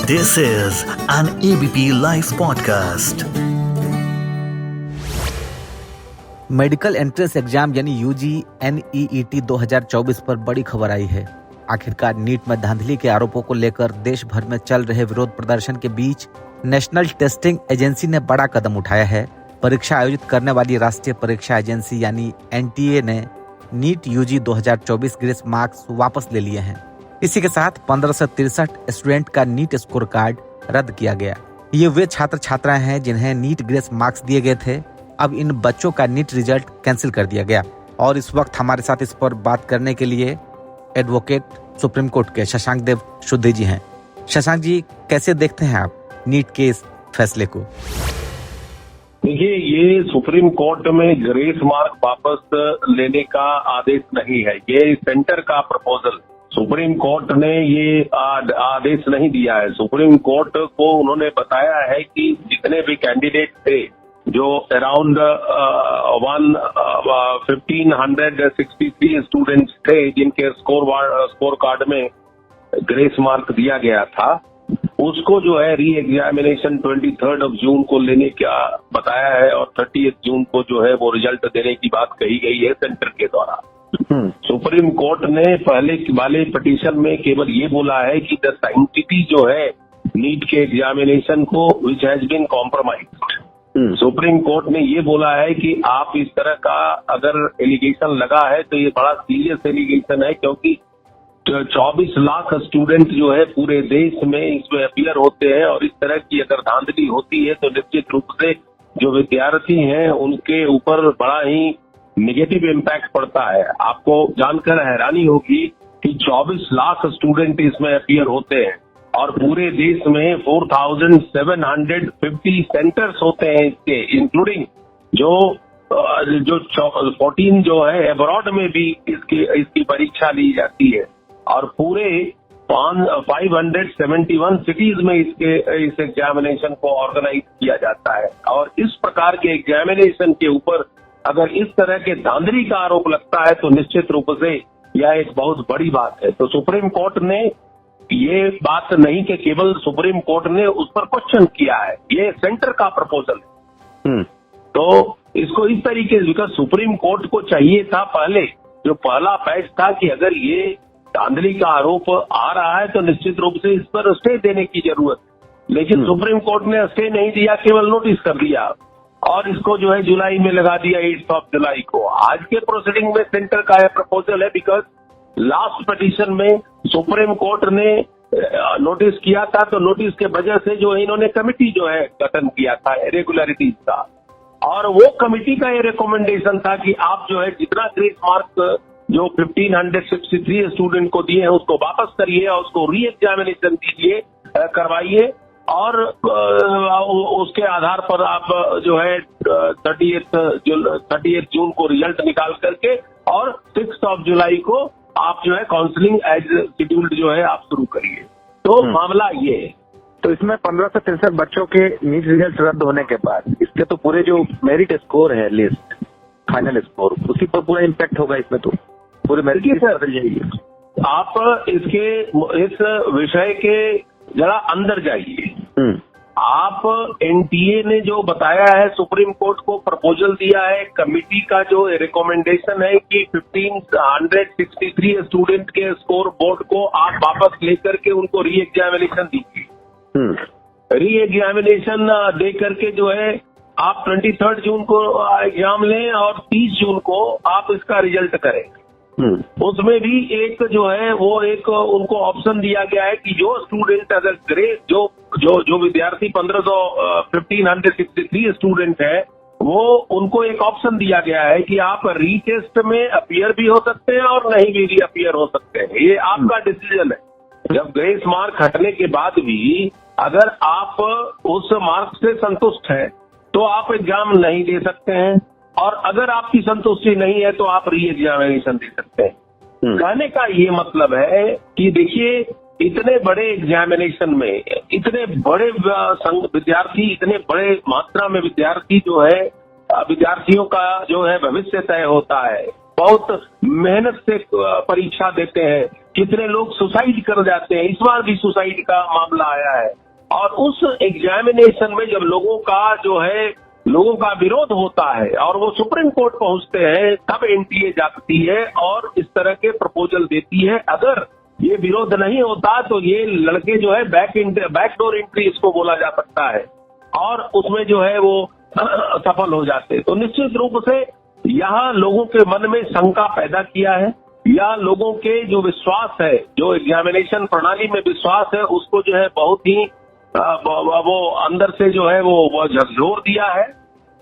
This is an ABP Life podcast. Medical entrance exam यानी UG NEET 2024 पर बड़ी खबर आई है। आखिरकार नीट में धांधली के आरोपों को लेकर देश भर में चल रहे विरोध प्रदर्शन के बीच नेशनल टेस्टिंग एजेंसी ने बड़ा कदम उठाया है। परीक्षा आयोजित करने वाली राष्ट्रीय परीक्षा एजेंसी यानी NTA ने नीट यूजी 2024 ग्रेस मार्क्स वापस ले लिए हैं। इसी के साथ 1563 स्टूडेंट का नीट स्कोर कार्ड रद्द किया गया। ये वे छात्र छात्राएं हैं जिन्हें नीट ग्रेस मार्क्स दिए गए थे। अब इन बच्चों का नीट रिजल्ट कैंसिल कर दिया गया। और इस वक्त हमारे साथ इस पर बात करने के लिए एडवोकेट सुप्रीम कोर्ट के शशांक देव शुद्धि जी हैं। शशांक जी, कैसे देखते हैं आप नीट के इस फैसले को? देखिए, ये सुप्रीम कोर्ट में ग्रेस मार्क वापस लेने का आदेश नहीं है, ये सेंटर का प्रपोजल। सुप्रीम कोर्ट ने ये आदेश नहीं दिया है। सुप्रीम कोर्ट को उन्होंने बताया है कि जितने भी कैंडिडेट थे जो अराउंड 1563 स्टूडेंट्स थे जिनके स्कोर कार्ड में ग्रेस मार्क दिया गया था, उसको जो है री एग्जामिनेशन 23 जून को लेने का बताया है और 30 जून को जो है वो रिजल्ट देने की बात कही गई है सेंटर के द्वारा। सुप्रीम कोर्ट ने पहले वाले पिटीशन में केवल ये बोला है कि द साइंटिटी जो है नीट के एग्जामिनेशन को which has been compromised. Supreme court ने ये बोला है कि आप इस तरह का अगर एलिगेशन लगा है तो ये बड़ा सीरियस एलिगेशन है, क्योंकि 24 लाख स्टूडेंट जो है पूरे देश में इसमें अपीयर होते हैं और इस तरह की अगर धांधली होती है तो निश्चित रूप से जो विद्यार्थी हैं उनके ऊपर बड़ा ही नेगेटिव इम्पैक्ट पड़ता है। आपको जानकर हैरानी होगी कि 24 लाख स्टूडेंट इसमें अपीयर होते हैं और पूरे देश में 4750 सेंटर्स होते हैं इसके, इंक्लूडिंग जो 14 जो है अब्रॉड में भी इसकी परीक्षा ली जाती है और पूरे 571 सिटीज में इस एग्जामिनेशन को ऑर्गेनाइज किया जाता है। और इस प्रकार के एग्जामिनेशन के ऊपर अगर इस तरह के धांधली का आरोप लगता है तो निश्चित रूप से यह एक बहुत बड़ी बात है। तो सुप्रीम कोर्ट ने ये बात नहीं कि केवल सुप्रीम कोर्ट ने उस पर क्वेश्चन किया है, ये सेंटर का प्रपोजल है। तो इसको इस तरीके से, बिकॉज सुप्रीम कोर्ट को चाहिए था पहले जो पहला पैच था कि अगर ये धांधली का आरोप आ रहा है तो निश्चित रूप से इस पर स्टे देने की जरूरत है, लेकिन सुप्रीम कोर्ट ने स्टे नहीं दिया, केवल नोटिस कर दिया और इसको जो है जुलाई में लगा दिया, 8 जुलाई को। आज के प्रोसीडिंग में सेंटर का यह प्रपोजल है, बिकॉज लास्ट पिटीशन में सुप्रीम कोर्ट ने नोटिस किया था तो नोटिस के वजह से जो इन्होंने कमिटी जो है गठन किया था इरेगुलरिटीज का, और वो कमिटी का ये रिकमेंडेशन था कि आप जो है जितना ग्रेस मार्क जो 1563 स्टूडेंट को दिए हैं उसको वापस करिए और उसको री एग्जामिनेशन दीजिए, करवाइए और उसके आधार पर आप जो है 30 जून को रिजल्ट निकाल करके और 6 जुलाई को आप जो है काउंसलिंग एज शेड्यूल्ड जो है आप शुरू करिए। तो मामला ये है। तो इसमें 1563 बच्चों के नीट रिजल्ट रद्द होने के बाद इसके तो पूरे जो मेरिट स्कोर है, लिस्ट फाइनल स्कोर, उसी पर पूरा इम्पैक्ट होगा। इसमें तो पूरे मेरिट बदल जाएगी। आप इस विषय के जरा अंदर जाइए। आप NTA ने जो बताया है, सुप्रीम कोर्ट को प्रपोजल दिया है, कमिटी का जो रिकमेंडेशन है कि 1563 स्टूडेंट के स्कोर बोर्ड को आप वापस लेकर के उनको री एग्जामिनेशन दीजिए। री एग्जामिनेशन दे करके जो है आप 23 जून को एग्जाम लें और 30 जून को आप इसका रिजल्ट करें। उसमें भी एक जो है वो एक उनको ऑप्शन दिया गया है कि जो स्टूडेंट अगर ग्रेस जो विद्यार्थी 1563 स्टूडेंट है वो उनको एक ऑप्शन दिया गया है कि आप रीटेस्ट में अपीयर भी हो सकते हैं और नहीं भी री अपीयर हो सकते हैं। ये आपका डिसीजन है। जब ग्रेस मार्क हटने के बाद भी अगर आप उस मार्क्स से संतुष्ट हैं तो आप एग्जाम नहीं दे सकते हैं, और अगर आपकी संतुष्टि नहीं है तो आप री एग्जामिनेशन दे सकते हैं। कहने का ये मतलब है कि देखिए, इतने बड़े एग्जामिनेशन में इतने बड़े विद्यार्थी, इतने बड़े मात्रा में विद्यार्थी जो है, विद्यार्थियों का जो है भविष्य तय होता है। बहुत मेहनत से परीक्षा देते हैं, कितने लोग सुसाइड कर जाते हैं। इस बार भी सुसाइड का मामला आया है। और उस एग्जामिनेशन में जब लोगों का विरोध होता है और वो सुप्रीम कोर्ट पहुंचते हैं, तब एनटीए जागती है और इस तरह के प्रपोजल देती है। अगर ये विरोध नहीं होता तो ये लड़के जो है बैकडोर एंट्री इसको बोला जा सकता है, और उसमें जो है वो सफल हो जाते। तो निश्चित रूप से यहाँ लोगों के मन में शंका पैदा किया है, या लोगों के जो विश्वास है, जो एग्जामिनेशन प्रणाली में विश्वास है, उसको जो है बहुत ही वो अंदर से जो है वो झकझोर दिया है।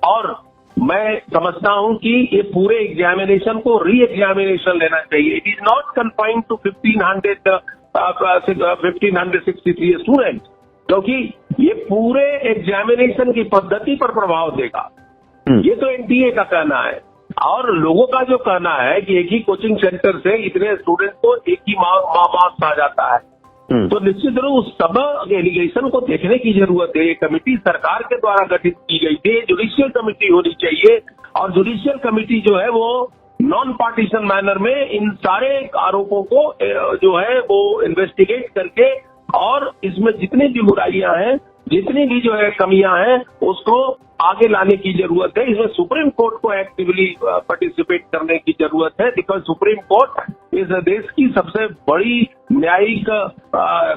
और मैं समझता हूं कि ये पूरे एग्जामिनेशन को री एग्जामिनेशन लेना चाहिए। It is not confined to 1563 student, क्योंकि ये पूरे एग्जामिनेशन की पद्धति पर प्रभाव देगा। ये तो एनटीए का कहना है, और लोगों का जो कहना है कि एक ही कोचिंग सेंटर से इतने स्टूडेंट को एक ही मार्क्स आ जाता है। तो निश्चित रूप सब एलिगेशन को देखने की जरूरत है। ये कमेटी सरकार के द्वारा गठित की गई थी, जुडिशियल कमेटी होनी चाहिए, और जुडिशियल कमेटी जो है वो नॉन पार्टीशन मैनर में इन सारे आरोपों को जो है वो इन्वेस्टिगेट करके, और इसमें जितनी भी बुराइयां हैं, जितनी भी जो है कमियां हैं, उसको आगे लाने की जरूरत है। इसमें सुप्रीम कोर्ट को एक्टिवली पार्टिसिपेट करने की जरूरत है, बिकॉज सुप्रीम कोर्ट इस देश की सबसे बड़ी न्यायिक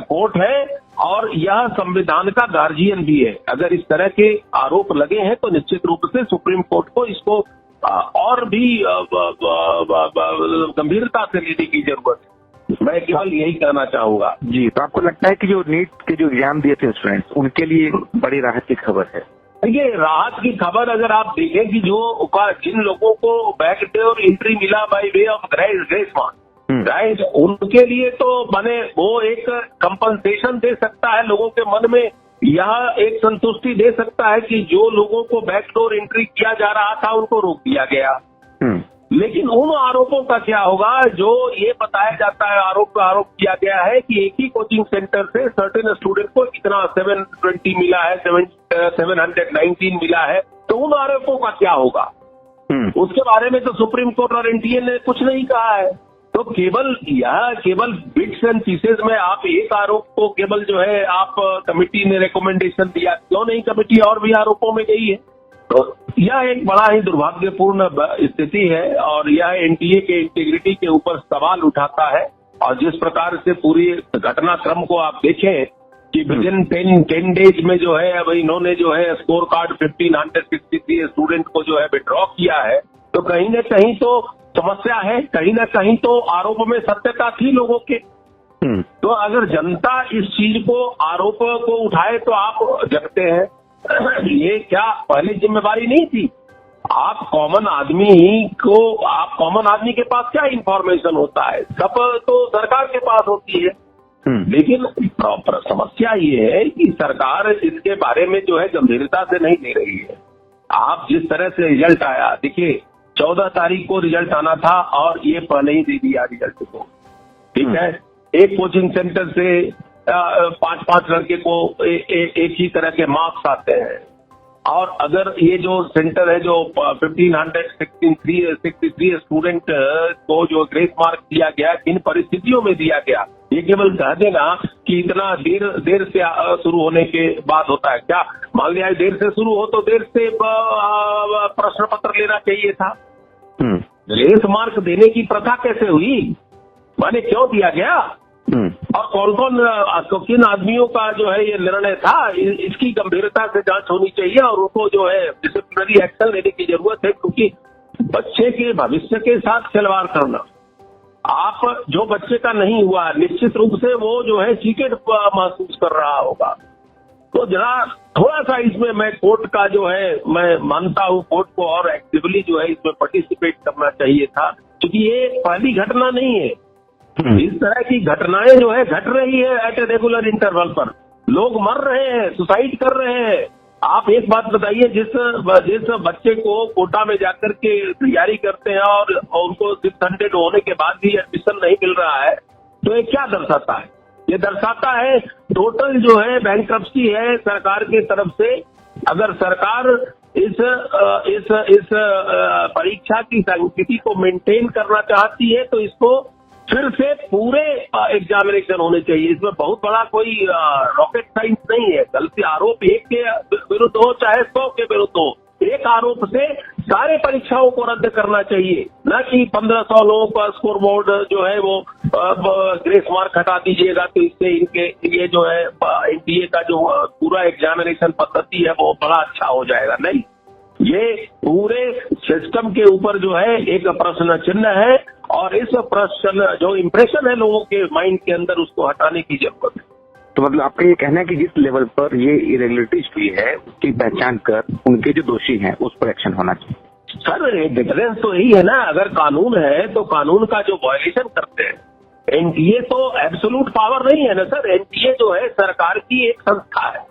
कोर्ट है, और यह संविधान का गार्जियन भी है। अगर इस तरह के आरोप लगे हैं तो निश्चित रूप से सुप्रीम कोर्ट को इसको और भी गंभीरता से लेने की जरूरत है। मैं केवल यही कहना चाहूंगा। जी, तो आपको लगता है कि जो नीट के जो एग्जाम दिए थे स्टूडेंट्स, उनके लिए बड़ी राहत की खबर है? देखिए, राहत की खबर अगर आप देखें कि जिन लोगों को बैकडोर एंट्री मिला by way of grace marks, right, उनके लिए तो बने वो एक कंपनसेशन दे सकता है, लोगों के मन में यह एक संतुष्टि दे सकता है कि जो लोगों को बैकडोर एंट्री किया जा रहा था उनको रोक दिया गया। लेकिन उन आरोपों का क्या होगा जो ये बताया जाता है, आरोप किया गया है कि एक ही कोचिंग सेंटर से सर्टेन स्टूडेंट को इतना 720 मिला है, 719 मिला है, तो उन आरोपों का क्या होगा? उसके बारे में तो सुप्रीम कोर्ट और एनटीए ने कुछ नहीं कहा है। तो केवल बिट्स एंड पीसेस में आप एक आरोप को केवल जो है आप कमेटी ने रिकमेंडेशन दिया, क्यों नहीं कमेटी और भी आरोपों में गई है? तो यह एक बड़ा ही दुर्भाग्यपूर्ण स्थिति है, और यह एनटीए के इंटीग्रिटी के ऊपर सवाल उठाता है। और जिस प्रकार से पूरी घटनाक्रम को आप देखें कि विद इन 10 डेज में जो है अब इन्होंने जो है स्कोर कार्ड 1563 स्टूडेंट को जो है विड्रॉ किया है, तो कहीं न कहीं तो समस्या है, कहीं न कहीं तो आरोप में सत्यता थी लोगों के। तो अगर जनता इस चीज को आरोप को उठाए तो आप जगते हैं। ये क्या पहले जिम्मेवारी नहीं थी? आप कॉमन आदमी के पास क्या इंफॉर्मेशन होता है? सब तो सरकार के पास होती है। लेकिन समस्या ये है कि सरकार इसके बारे में जो है गंभीरता से नहीं ले रही है। आप जिस तरह से रिजल्ट आया, देखिए 14 तारीख को रिजल्ट आना था और ये पहले ही दे दिया रिजल्ट को, ठीक है। एक कोचिंग सेंटर से 5-5 लड़के को एक ही तरह के मार्क्स आते हैं, और अगर ये जो सेंटर है जो 1563 स्टूडेंट को जो ग्रेस मार्क दिया गया, किन परिस्थितियों में दिया गया, ये केवल कह देना कि इतना देर से शुरू होने के बाद होता है क्या? मान लिया देर से शुरू हो तो देर से प्रश्न पत्र लेना चाहिए था। ग्रेस मार्क देने की प्रथा कैसे हुई? माने क्यों दिया गया? और कौन किन आदमियों का जो है ये निर्णय था, इसकी गंभीरता से जांच होनी चाहिए, और उनको जो है डिसिप्लिनरी एक्शन लेने की जरूरत है। क्योंकि बच्चे के भविष्य के साथ खिलवाड़ करना, आप जो बच्चे का नहीं हुआ, निश्चित रूप से वो जो है चीटेड महसूस कर रहा होगा। तो जरा थोड़ा सा इसमें मैं कोर्ट का जो है मैं मानता हूँ, कोर्ट को और एक्टिवली जो है इसमें पार्टिसिपेट करना चाहिए था, क्योंकि ये पहली घटना नहीं है। इस तरह की घटनाएं जो है घट रही है एट ए रेगुलर इंटरवल पर, लोग मर रहे हैं, सुसाइड कर रहे हैं। आप एक बात बताइए, जिस बच्चे को कोटा में जाकर के तैयारी करते हैं और उनको 600 होने के बाद भी एडमिशन नहीं मिल रहा है, तो ये क्या दर्शाता है? ये दर्शाता है टोटल जो है बैंक्रप्सी है सरकार की तरफ से। अगर सरकार इस परीक्षा की सैंक्टिटी को मेंटेन करना चाहती है तो इसको फिर से पूरे एग्जामिनेशन होने चाहिए। इसमें बहुत बड़ा कोई रॉकेट साइंस नहीं है। गलती आरोप एक के विरुद्ध हो चाहे 100 के विरुद्ध हो, एक आरोप से सारे परीक्षाओं को रद्द करना चाहिए, न कि 1500 लोगों का स्कोर बोर्ड जो है वो ग्रेस मार्क हटा दीजिएगा तो इससे इनके ये जो है एनटीए का जो पूरा एग्जामिनेशन पद्धति है वो बड़ा अच्छा हो जाएगा। नहीं, ये पूरे सिस्टम के ऊपर जो है एक प्रश्न चिन्ह है और इस प्रश्न जो इम्प्रेशन है लोगों के माइंड के अंदर उसको हटाने की जरूरत है। तो मतलब आपका ये कहना है कि जिस लेवल पर ये इरेगुलरिटीज हुई है उसकी पहचान कर उनके जो दोषी हैं उस पर एक्शन होना चाहिए। सर डिफरेंस तो यही है ना, अगर कानून है तो कानून का जो वायलेशन करते हैं, एनटीए तो एब्सोल्यूट पावर नहीं है ना सर। एनटीए जो है सरकार की एक संस्था है।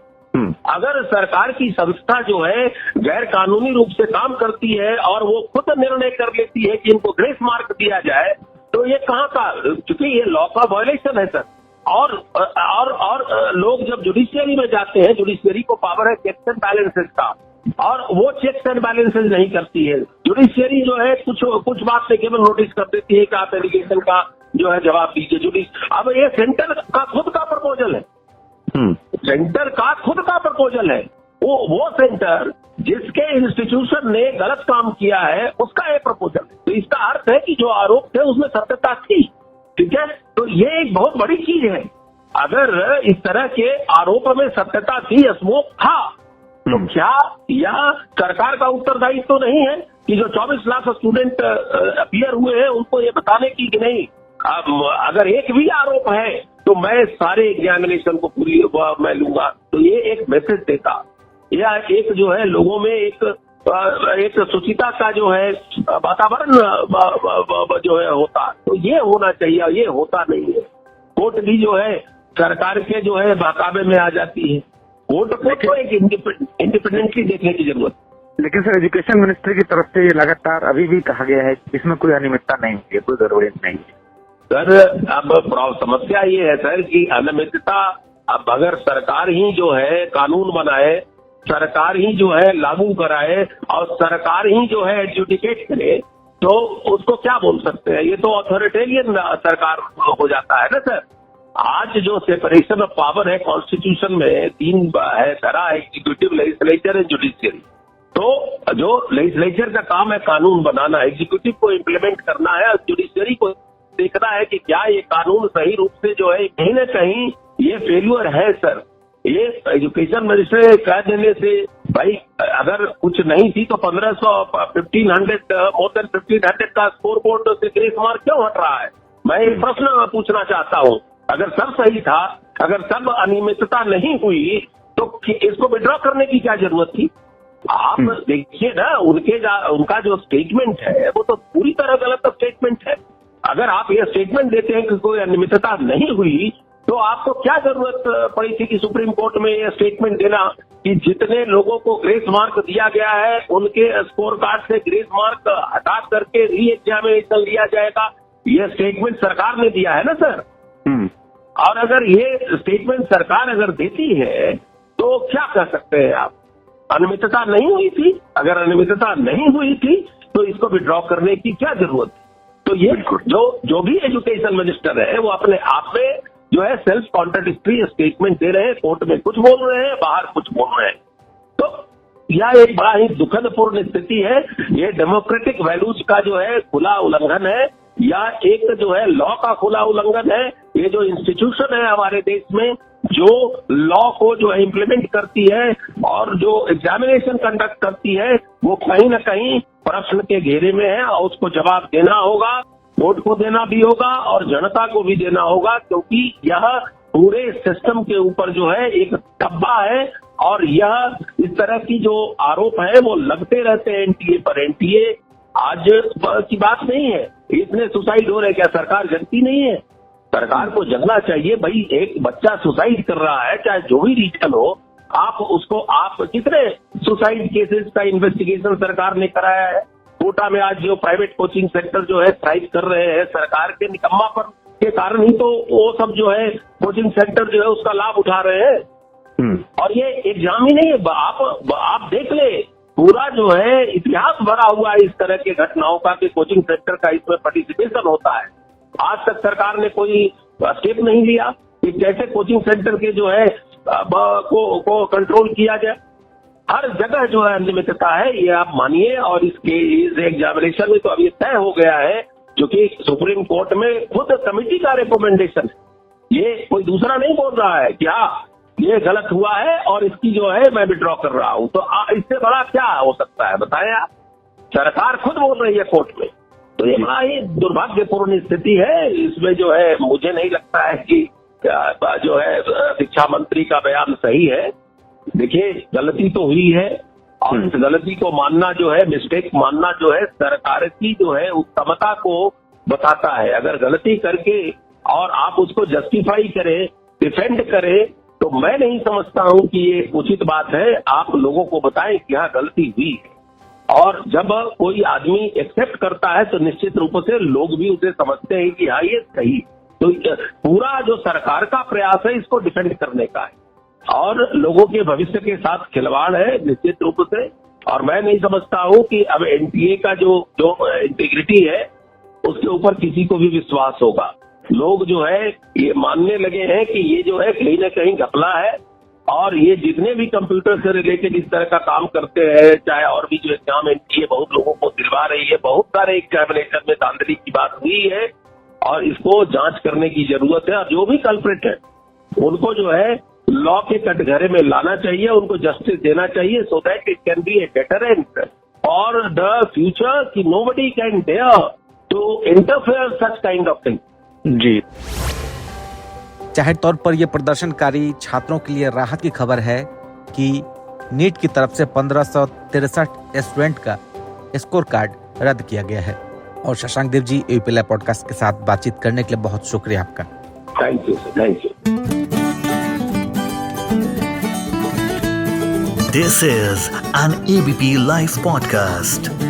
अगर सरकार की संस्था जो है गैर कानूनी रूप से काम करती है और वो खुद निर्णय कर लेती है कि इनको ग्रेस मार्क दिया जाए तो ये कहाँ का, क्योंकि ये लॉ का वायलेशन है सर। और लोग जब जुडिशियरी में जाते हैं, जुडिशियरी को पावर है चेक्स एंड बैलेंसेस का, और वो चेक्स एंड बैलेंसेस नहीं करती है। जुडिशियरी जो है कुछ बात से केवल नोटिस कर देती है कि आप एलिगेशन का जो है जवाब दीजिए। अब ये सेंटर का खुद का प्रपोजल है, सेंटर का खुद का प्रपोजल है। वो सेंटर जिसके इंस्टीट्यूशन ने गलत काम किया है उसका ये प्रपोजल है। तो इसका अर्थ है कि जो आरोप थे उसमें सत्यता थी, ठीक है। तो ये एक बहुत बड़ी चीज है। अगर इस तरह के आरोप में सत्यता थी, स्मोक था, तो क्या यह सरकार का उत्तरदायित्व तो नहीं है कि जो 24 लाख स्टूडेंट अपीयर हुए हैं उनको ये बताने की कि नहीं, अगर एक भी आरोप है तो मैं सारे एग्जामिनेशन को पूरी मैं लूंगा। तो ये एक मैसेज देता, या एक जो है लोगों में एक सुचिता का जो है वातावरण जो है होता, तो ये होना चाहिए। ये होता नहीं है। कोर्ट भी जो है सरकार के जो है बहकावे में आ जाती है। कोर्ट को तो एक इंडिपेंडेंटली देखने की जरूरत है। लेकिन सर एजुकेशन मिनिस्ट्री की तरफ से ये लगातार अभी भी कहा गया है इसमें कोई अनियमितता नहीं है, कोई गड़बड़ी नहीं है। सर अब समस्या ये है सर कि अनियमितता, अब अगर सरकार ही जो है कानून बनाए, सरकार ही जो है लागू कराए और सरकार ही जो है एडजुडिकेट करे तो उसको क्या बोल सकते हैं? ये तो ऑथोरिटेरियन सरकार हो जाता है ना सर। आज जो सेपरेशन ऑफ पावर है कॉन्स्टिट्यूशन में 3 है तरह, एग्जीक्यूटिव, लेजिस्लेचर एंड जुडिशियरी। तो जो लेजिस्लेचर का काम है कानून बनाना, एग्जीक्यूटिव को इम्प्लीमेंट करना है और जुडिशियरी को देखना है कि क्या ये कानून सही रूप से जो है, कहीं न कहीं ये फेल्यूर है सर। ये एजुकेशन मिनिस्टर कह देने से भाई अगर कुछ नहीं थी तो 1500 1500 मोर देन 1500 का स्कोर बोर्ड से ग्रेस मार्क क्यों हट रहा है? मैं एक प्रश्न पूछना चाहता हूँ। अगर सब सही था, अगर सब अनियमितता नहीं हुई तो इसको विड्रॉ करने की क्या जरूरत थी? आप देखिए ना, उनका जो स्टेटमेंट है वो तो पूरी तरह गलत स्टेटमेंट है। अगर आप ये स्टेटमेंट देते हैं कि कोई अनियमितता नहीं हुई तो आपको क्या जरूरत पड़ी थी कि सुप्रीम कोर्ट में ये स्टेटमेंट देना कि जितने लोगों को ग्रेस मार्क दिया गया है उनके स्कोर कार्ड से ग्रेस मार्क हटा करके री एग्जामिनेशन लिया जाएगा। ये स्टेटमेंट सरकार ने दिया है ना सर। और अगर ये स्टेटमेंट सरकार अगर देती है तो क्या कह सकते हैं आप? अनियमितता नहीं हुई थी। अगर अनियमितता नहीं हुई थी तो इसको विड्रॉ करने की क्या जरूरत थी? तो ये जो भी एजुकेशन मिनिस्टर है वो अपने आप में जो है सेल्फ कॉन्ट्राडिक्टरी स्टेटमेंट दे रहे हैं। कोर्ट में कुछ बोल रहे हैं, बाहर कुछ बोल रहे हैं। तो यह एक बड़ा ही दुखदपूर्ण स्थिति है। ये डेमोक्रेटिक वैल्यूज का जो है खुला उल्लंघन है, या एक जो है लॉ का खुला उल्लंघन है। ये जो इंस्टीट्यूशन है हमारे देश में जो लॉ को जो है इम्प्लीमेंट करती है और जो एग्जामिनेशन कंडक्ट करती है वो कहीं न कहीं प्रश्न के घेरे में है और उसको जवाब देना होगा। कोर्ट को देना भी होगा और जनता को भी देना होगा, क्योंकि यह पूरे सिस्टम के ऊपर जो है एक धब्बा है। और यह इस तरह की जो आरोप है वो लगते रहते हैं एनटीए पर। एनटीए आज की बात नहीं है, इतने सुसाइड हो रहे, क्या सरकार जगती नहीं है? सरकार को जगना चाहिए भाई। एक बच्चा सुसाइड कर रहा है, चाहे जो भी रीजन हो, आप कितने सुसाइड केसेस का इन्वेस्टिगेशन सरकार ने कराया है? कोटा में आज जो प्राइवेट कोचिंग सेंटर जो है थ्राइव कर रहे हैं, सरकार के निकम्मापन के कारण ही तो वो सब जो है कोचिंग सेंटर जो है उसका लाभ उठा रहे हैं। और ये एग्जाम ही नहीं है। आप देख ले पूरा जो है इतिहास भरा हुआ है इस तरह के घटनाओं का कि कोचिंग सेक्टर का इसमें पार्टिसिपेशन होता है। आज तक सरकार ने कोई स्टेप नहीं लिया कि कैसे कोचिंग सेंटर के जो है को कंट्रोल किया जाए। हर जगह जो है अनियमितता है, ये आप मानिए। और इसके इस एग्जामिनेशन में तो अब ये तय हो गया है, जो कि सुप्रीम कोर्ट में खुद कमेटी का रिकमेंडेशन है। ये कोई दूसरा नहीं बोल रहा है कि हाँ ये गलत हुआ है और इसकी जो है मैं विड्रॉ कर रहा हूं। तो इससे बड़ा क्या हो सकता है बताएं आप। सरकार खुद बोल रही है कोर्ट में। तो ये बड़ा ही दुर्भाग्यपूर्ण स्थिति है। इसमें जो है मुझे नहीं लगता है कि जो है शिक्षा मंत्री का बयान सही है। देखिए गलती तो हुई है और इस गलती को मानना जो है, मिस्टेक मानना जो है सरकार की जो है उत्तमता को बताता है। अगर गलती करके और आप उसको जस्टिफाई करें, डिफेंड करें, तो मैं नहीं समझता हूं कि ये उचित बात है। आप लोगों को बताएं कि हाँ गलती हुई है। और जब कोई आदमी एक्सेप्ट करता है तो निश्चित रूप से लोग भी उसे समझते हैं कि हाँ ये सही। तो पूरा जो सरकार का प्रयास है इसको डिफेंड करने का है और लोगों के भविष्य के साथ खिलवाड़ है निश्चित रूप से। और मैं नहीं समझता हूं कि अब एनटीए का जो इंटीग्रिटी है उसके ऊपर किसी को भी विश्वास होगा। लोग जो है ये मानने लगे हैं कि ये जो है कहीं ना कहीं घपला है और ये जितने भी कंप्यूटर से रिलेटेड इस तरह का काम करते हैं, चाहे और भी जो एग्जाम एनटीए बहुत लोगों को दिलवा रही है, बहुत सारे एग्जामिनेशन में धांधली की बात हुई है और इसको जांच करने की जरूरत है। और जो भी कल्प्रिट है उनको जो है लॉ के कटघरे में लाना चाहिए, उनको जस्टिस देना चाहिए, so that it can be a deterrent for the future कि nobody can dare to interfere such kind of thing. जी, जाहिर तौर पर यह प्रदर्शनकारी छात्रों के लिए राहत की खबर है कि नीट की तरफ से 1563 स्टूडेंट का स्कोर कार्ड रद्द किया गया है। और Shashank Dev ji, UP live podcast के साथ बातचीत करने के लिए बहुत शुक्रिया आपका। Thank you sir, thank you. This is an ABP Live podcast.